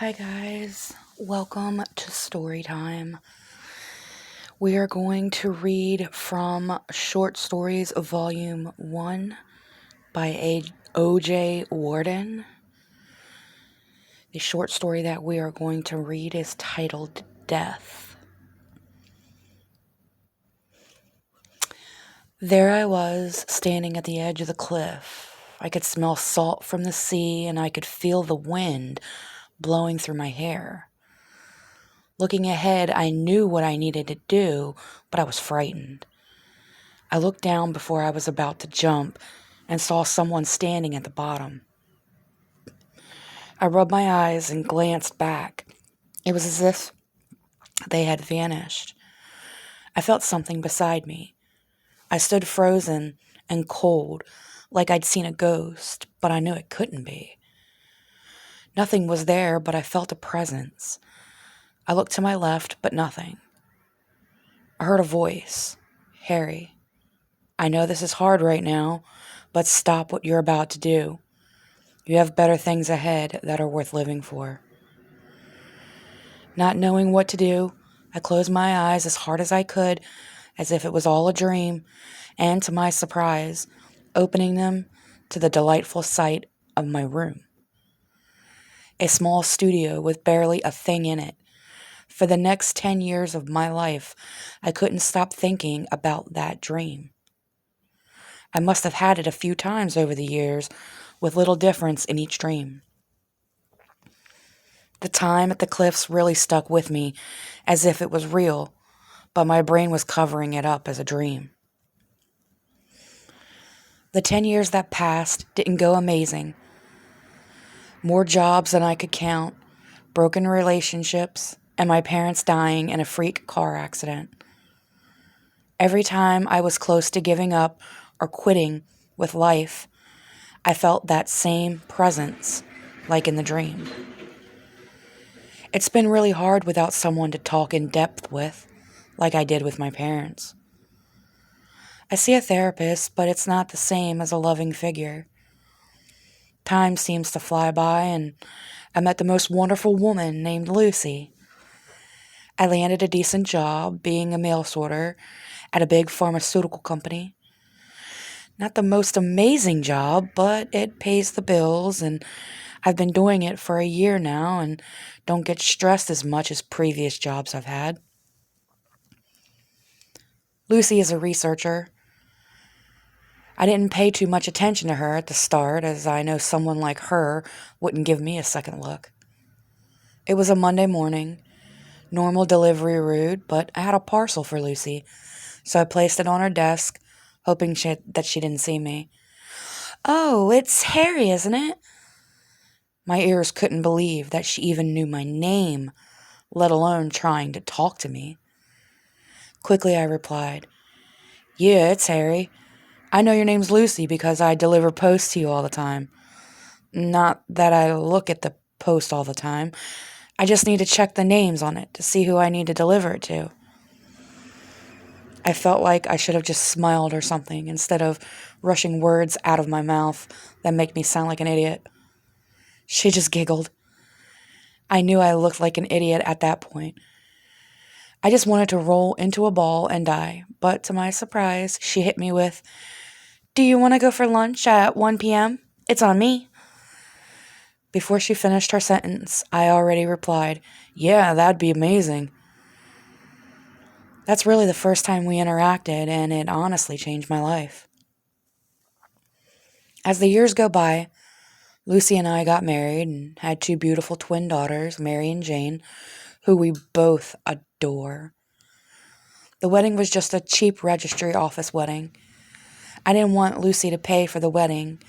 Hi guys, welcome to Storytime. We are going to read from Short Stories of Volume 1 by O.J. Warden. The short story that we are going to read is titled Death. There I was, standing at the edge of the cliff. I could smell salt from the sea and I could feel the wind blowing through my hair. Looking ahead, I knew what I needed to do, but I was frightened. I looked down before I was about to jump and saw someone standing at the bottom. I rubbed my eyes and glanced back. It was as if they had vanished. I felt something beside me. I stood frozen and cold, like I'd seen a ghost, but I knew it couldn't be. Nothing was there, but I felt a presence. I looked to my left, but nothing. I heard a voice. Harry, I know this is hard right now, but stop what you're about to do. You have better things ahead that are worth living for. Not knowing what to do, I closed my eyes as hard as I could, as if it was all a dream, and to my surprise, opening them to the delightful sight of my room. A small studio with barely a thing in it. For the next 10 years of my life, I couldn't stop thinking about that dream. I must have had it a few times over the years, with little difference in each dream. The time at the cliffs really stuck with me, as if it was real, but my brain was covering it up as a dream. The 10 years that passed didn't go amazing. More jobs than I could count, broken relationships, and my parents dying in a freak car accident. Every time I was close to giving up or quitting with life, I felt that same presence, like in the dream. It's been really hard without someone to talk in depth with, like I did with my parents. I see a therapist, but it's not the same as a loving figure. Time seems to fly by, and I met the most wonderful woman named Lucy. I landed a decent job being a mail sorter at a big pharmaceutical company. Not the most amazing job, but it pays the bills, and I've been doing it for a year now and don't get stressed as much as previous jobs I've had. Lucy is a researcher. I didn't pay too much attention to her at the start, as I know someone like her wouldn't give me a second look. It was a Monday morning, normal delivery route, but I had a parcel for Lucy, so I placed it on her desk, hoping that she didn't see me. "Oh, it's Harry, isn't it?" My ears couldn't believe that she even knew my name, let alone trying to talk to me. Quickly I replied, "Yeah, it's Harry. I know your name's Lucy because I deliver posts to you all the time. Not that I look at the post all the time. I just need to check the names on it to see who I need to deliver it to." I felt like I should have just smiled or something instead of rushing words out of my mouth that make me sound like an idiot. She just giggled. I knew I looked like an idiot at that point. I just wanted to roll into a ball and die, but to my surprise, she hit me with, "Do you want to go for lunch at 1 p.m.? It's on me." Before she finished her sentence, I already replied, "Yeah, that'd be amazing." That's really the first time we interacted, and it honestly changed my life. As the years go by, Lucy and I got married and had two beautiful twin daughters, Mary and Jane, who we both adore. The wedding was just a cheap registry office wedding. I didn't want Lucy to pay for the wedding,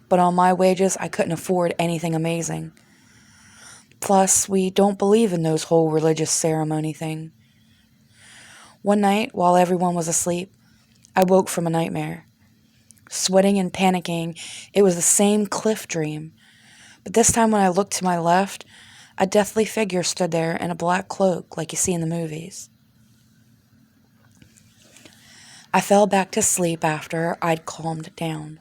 but on my wages, I couldn't afford anything amazing. Plus, we don't believe in those whole religious ceremony thing. One night, while everyone was asleep, I woke from a nightmare. Sweating and panicking, it was the same cliff dream. But this time when I looked to my left, a deathly figure stood there in a black cloak like you see in the movies. I fell back to sleep after I'd calmed down.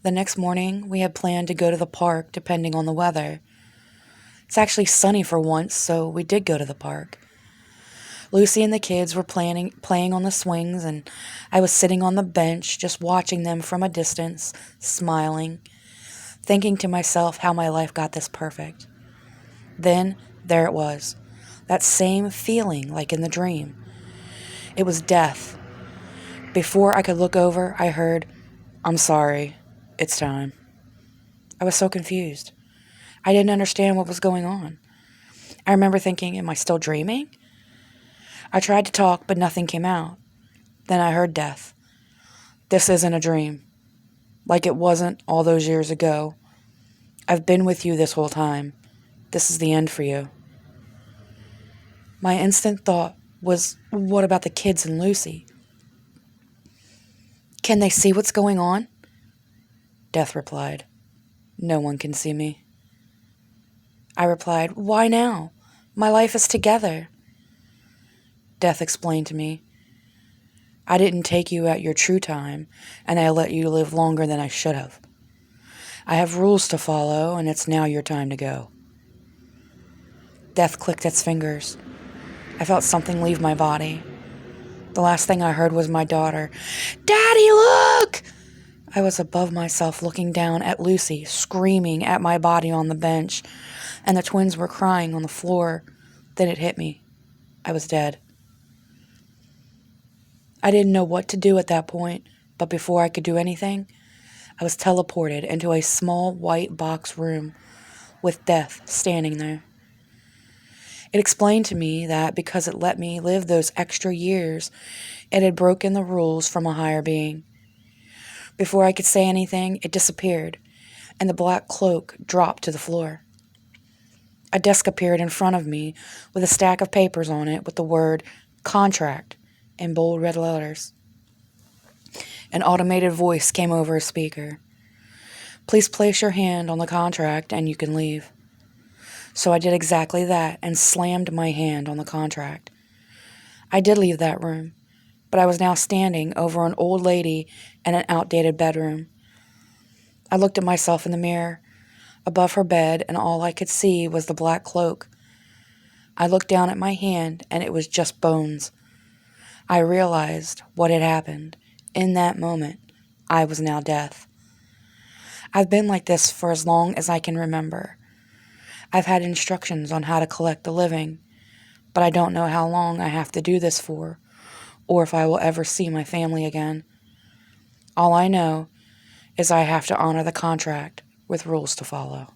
The next morning, we had planned to go to the park depending on the weather. It's actually sunny for once, so we did go to the park. Lucy and the kids were playing on the swings, and I was sitting on the bench just watching them from a distance, smiling, thinking to myself how my life got this perfect. Then, there it was, that same feeling like in the dream. It was death. Before I could look over, I heard, "I'm sorry, it's time." I was so confused. I didn't understand what was going on. I remember thinking, am I still dreaming? I tried to talk, but nothing came out. Then I heard death. "This isn't a dream. Like it wasn't all those years ago. I've been with you this whole time. This is the end for you." My instant thought was, what about the kids and Lucy? "Can they see what's going on?" Death replied, "No one can see me." I replied, "Why now? My life is together." Death explained to me, "I didn't take you at your true time, and I let you live longer than I should have. I have rules to follow, and it's now your time to go." Death clicked its fingers. I felt something leave my body. The last thing I heard was my daughter, "Daddy, look!" I was above myself looking down at Lucy, screaming at my body on the bench, and the twins were crying on the floor. Then it hit me. I was dead. I didn't know what to do at that point, but before I could do anything, I was teleported into a small white box room with death standing there. It explained to me that because it let me live those extra years, it had broken the rules from a higher being. Before I could say anything, it disappeared, and the black cloak dropped to the floor. A desk appeared in front of me with a stack of papers on it with the word "contract" in bold red letters. An automated voice came over a speaker. "Please place your hand on the contract and you can leave." So I did exactly that and slammed my hand on the contract. I did leave that room, but I was now standing over an old lady in an outdated bedroom. I looked at myself in the mirror, above her bed, and all I could see was the black cloak. I looked down at my hand, and it was just bones. I realized what had happened. In that moment, I was now death. I've been like this for as long as I can remember. I've had instructions on how to collect the living, but I don't know how long I have to do this for, or if I will ever see my family again. All I know is I have to honor the contract with rules to follow.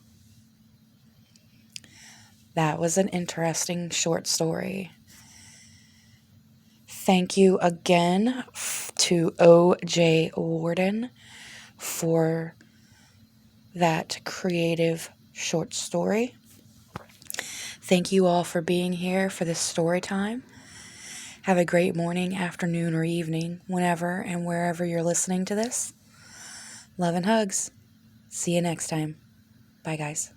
That was an interesting short story. Thank you again to O.J. Warden for that creative short story. Thank you all for being here for this story time. Have a great morning, afternoon, or evening, whenever and wherever you're listening to this. Love and hugs. See you next time. Bye, guys.